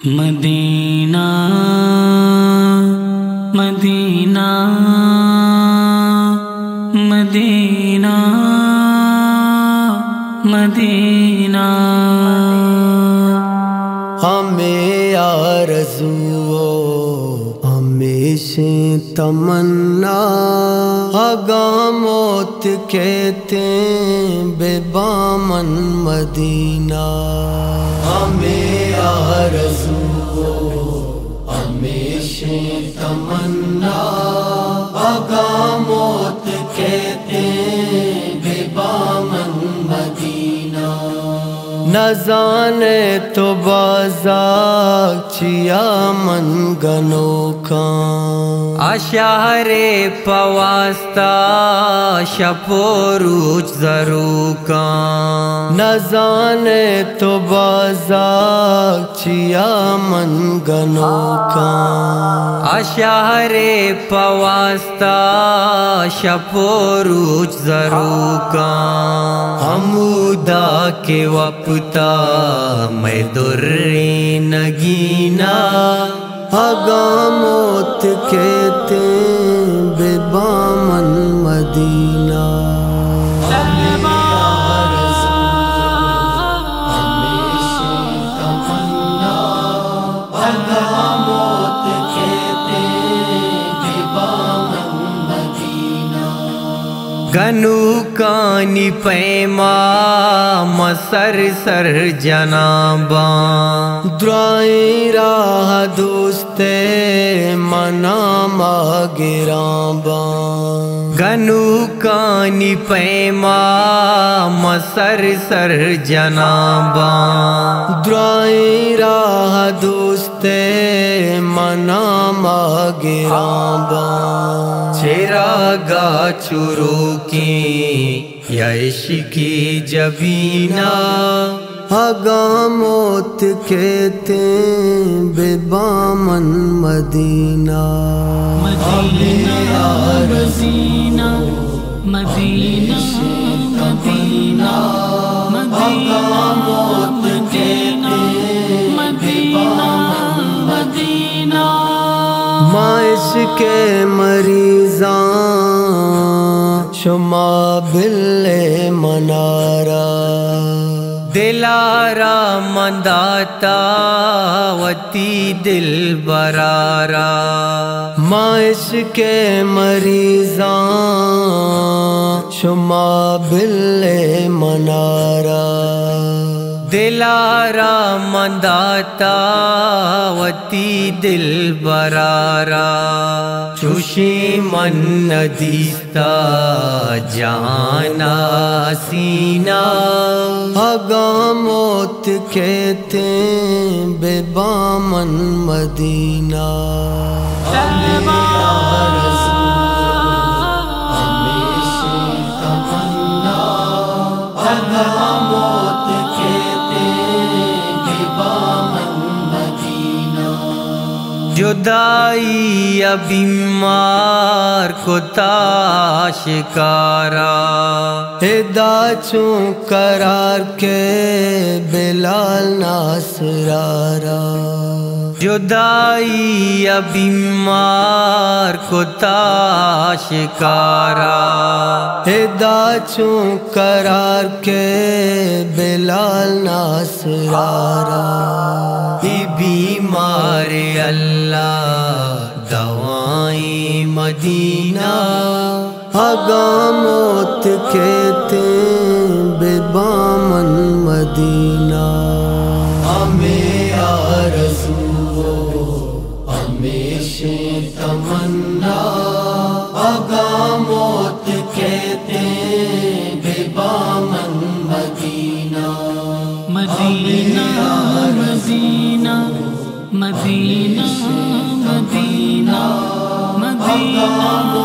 مدینہ مدینہ مدینہ مدینہ ہمیں آرزو ہمیشہ تمنا آگاہ موت کہتے بے بامن مدینہ ہمیں آرزو ہمیشہ تمنا آگاہ موت کہتے بے بامن مدینہ نہ جانے تو بازار چیا من گنو کان اشعار پواستا شپو روچ ضرور کان نہ جانے تو بازار چیا من گنو کان اشعار پواستا شپو روچ ضرور کان حمودا کے وپتا میں در نگینا آگاہ موت کہتے بے بامن مدینہ گنو کانی پیما مسر سر جناباں درائیں راہ دوستے منام گراباں گنو کانی پیما مسر سر جناباں درائیں راہ دوستے منام گراباں چراغا چرو کی عشقی جبینہ آگاہ موت کہتے بے بامن مدینہ مدینہ مدینہ مدینہ مدینہ مدینہ موت کہتے مدینہ مدینہ معاش کے مریضاں شما بل منارا دلارا منداتا وتی دل برارا معاش کے مریضاں شما بل منارا دلارا منداتا وتی دل برارا چوشی من ندیستا جانا سینہ آگاہ موت کہتے بے بامن مدینہ جدائی بیمار کو تاشکارا ادا چوں قرار کے بلال ناصرارا جدائی بیمار کو تاشکارا ادا چوں قرار کے بلال ناصرارا ای بیمار اللہ دوائیں مدینہ آگاہ موت کہتے بے بامن مدینہ ہمیں آرزو ہمیشہ تمنا آگاہ موت کہتے بے بامن مدینہ مدینہ مدینہ مدینہ مدینہ مدینہ